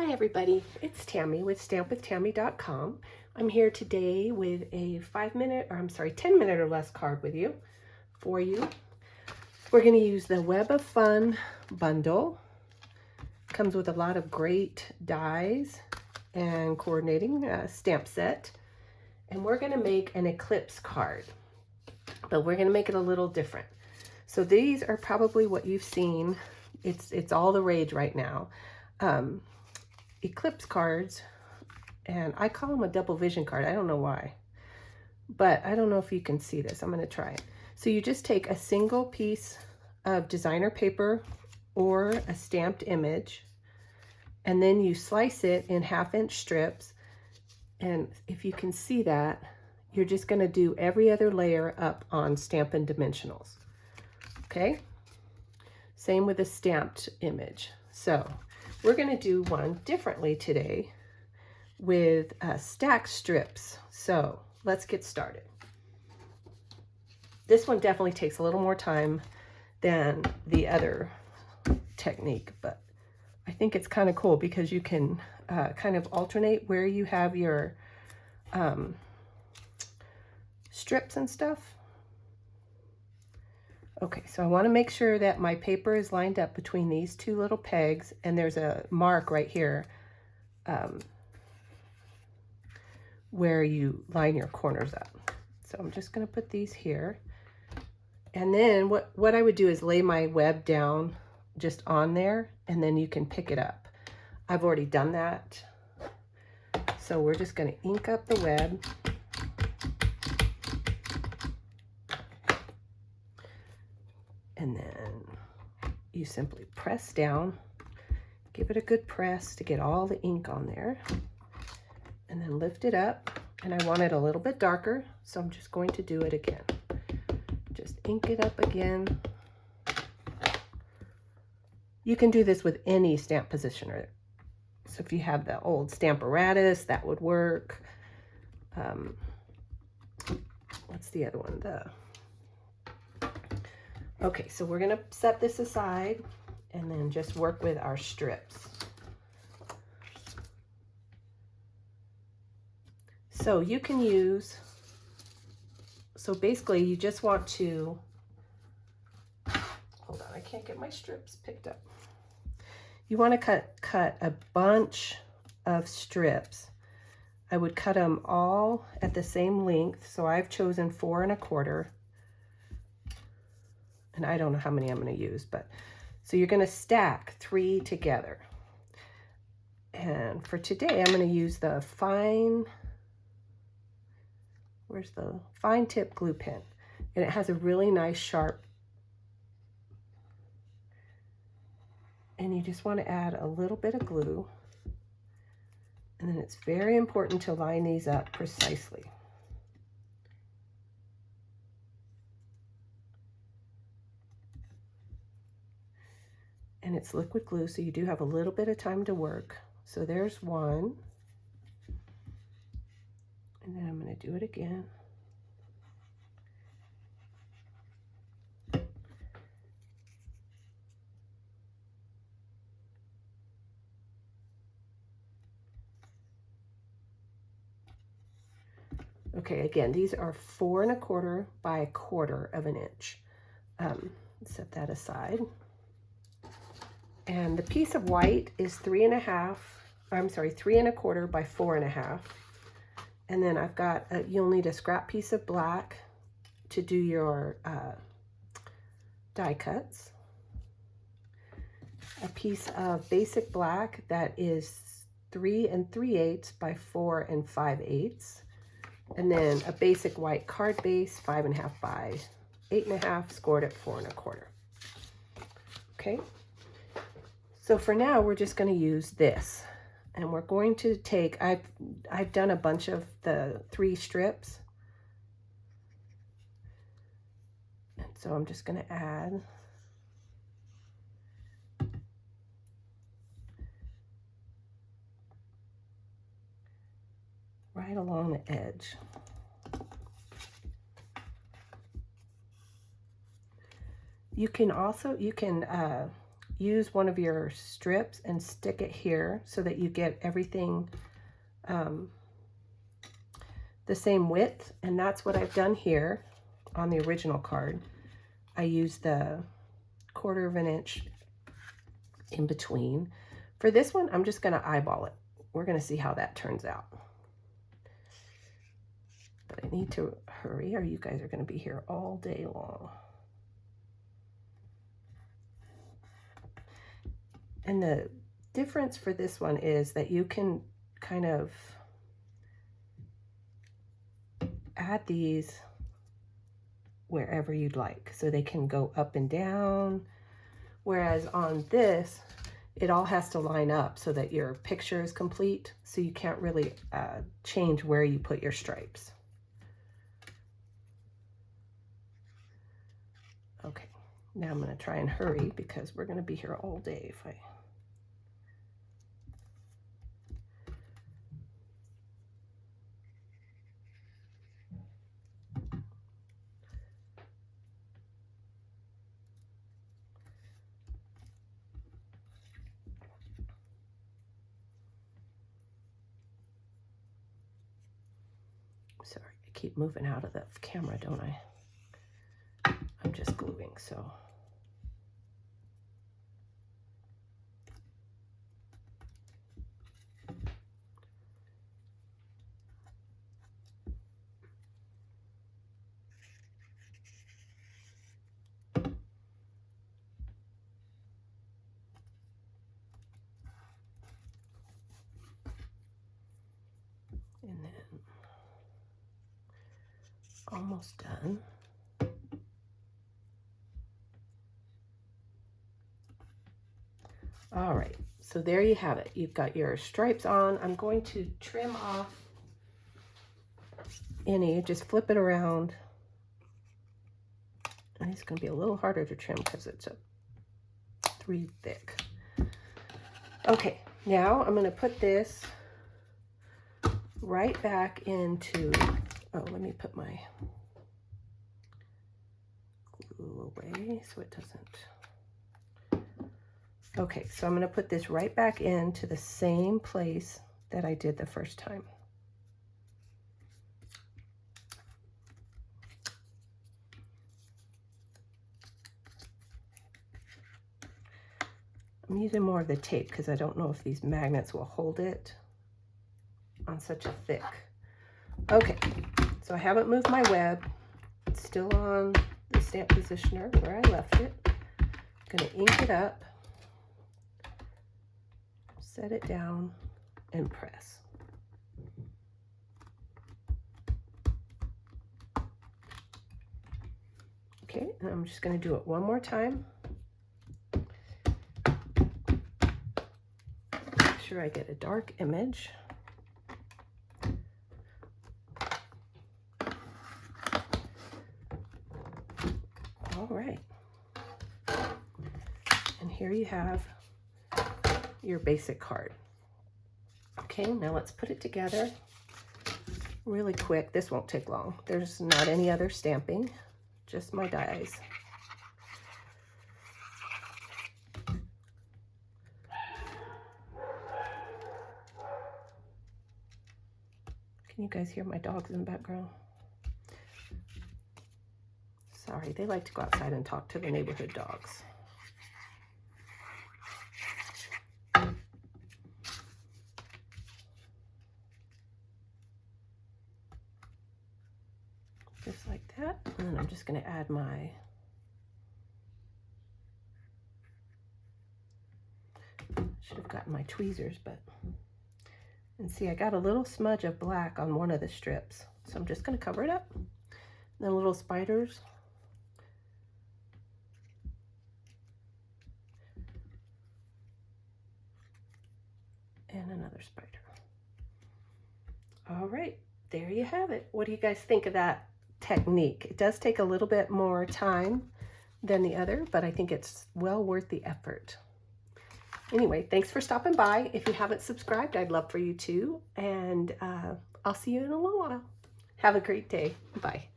Hi everybody, it's Tammy with stampwithtammy.com. I'm here today with a 10 minute or less card with you, for you. We're going to use the Web of Fun bundle. Comes with a lot of great dies and coordinating stamp set. And we're going to make an Eclipse card, but we're going to make it a little different. So these are probably what you've seen. It's all the rage right now. Eclipse cards, and I call them a double vision card. I don't know why, but I don't know if you can see this. I'm going to try it. So you just take a single piece of designer paper or a stamped image, and then you slice it in 1/2 inch strips. And if you can see that, you're just going to do every other layer up on Stampin' Dimensionals. Okay? Same with a stamped image. So we're going to do one differently today with stack strips. So let's get started. This one definitely takes a little more time than the other technique, but I think it's kind of cool because you can kind of alternate where you have your strips and stuff. Okay, so I want to make sure that my paper is lined up between these two little pegs, and there's a mark right here where you line your corners up. So I'm just going to put these here. And then what I would do is lay my web down just on there, and then you can pick it up. I've already done that. So we're just going to ink up the web. And then you simply press down, give it a good press to get all the ink on there, and then lift it up. And I want it a little bit darker, so I'm just going to do it again. Just ink it up again. You can do this with any stamp positioner. So if you have the old Stamparatus, that would work. What's the other one? Okay, so we're going to set this aside and then just work with our strips. So you can use, so basically you just want to, hold on, I can't get my strips picked up. You want to cut a bunch of strips. I would cut them all at the same length, so I've chosen 4 1/4. And I don't know how many I'm going to use, but so you're going to stack 3 together. And for today, I'm going to use the fine, where's the fine tip glue pen? And it has a really nice sharp, and you just want to add a little bit of glue. And then it's very important to line these up precisely. And it's liquid glue, so you do have a little bit of time to work. So there's one. And then I'm going to do it again. Okay, again, these are 4 1/4 by 1/4 inch. Set that aside. And the piece of white is 3 1/4 by 4 1/2. And then I've got, you'll need a scrap piece of black to do your die cuts. A piece of basic black that is 3 3/8 by 4 5/8. And then a basic white card base, 5 1/2 by 8 1/2, scored at 4 1/4. Okay. So for now, we're just going to use this, and we're going to take, I've done a bunch of the 3 strips, and so I'm just going to add right along the edge. You can also, use one of your strips and stick it here so that you get everything the same width. And that's what I've done here on the original card. I used the 1/4 of an inch in between. For this one, I'm just going to eyeball it. We're going to see how that turns out. But I need to hurry or you guys are going to be here all day long. And the difference for this one is that you can kind of add these wherever you'd like. So they can go up and down. Whereas on this, it all has to line up so that your picture is complete. So you can't really change where you put your stripes. Okay, now I'm going to try and hurry because we're going to be here all day if I... Sorry, I keep moving out of the camera, don't I? I'm just gluing, so. And then almost done. All right, so there you have it. You've got your stripes on. I'm going to trim off any, just flip it around. And it's going to be a little harder to trim because it's a 3 thick. Okay, now I'm going to put this right back into, oh, let me put my glue away so it doesn't. Okay, so I'm going to put this right back into the same place that I did the first time. I'm using more of the tape because I don't know if these magnets will hold it on such a thick. Okay, so I haven't moved my web. It's still on the stamp positioner where I left it. I'm going to ink it up. Set it down and press. Okay, and I'm just going to do it one more time. Make sure I get a dark image. All right. And here you have your basic card. Okay, now let's put it together really quick. This won't take long. There's not any other stamping, just my dies. Can you guys hear my dogs in the background? Sorry, they like to go outside and talk to the neighborhood dogs. Just like that, and then I'm just going to add my should have gotten my tweezers, but and see I got a little smudge of black on one of the strips, so I'm just going to cover it up. And then little spiders. And another spider. All right, there you have it. What do you guys think of that technique? It does take a little bit more time than the other, but I think it's well worth the effort. Anyway, thanks for stopping by. If you haven't subscribed, I'd love for you to, and I'll see you in a little while. Have a great day. Bye.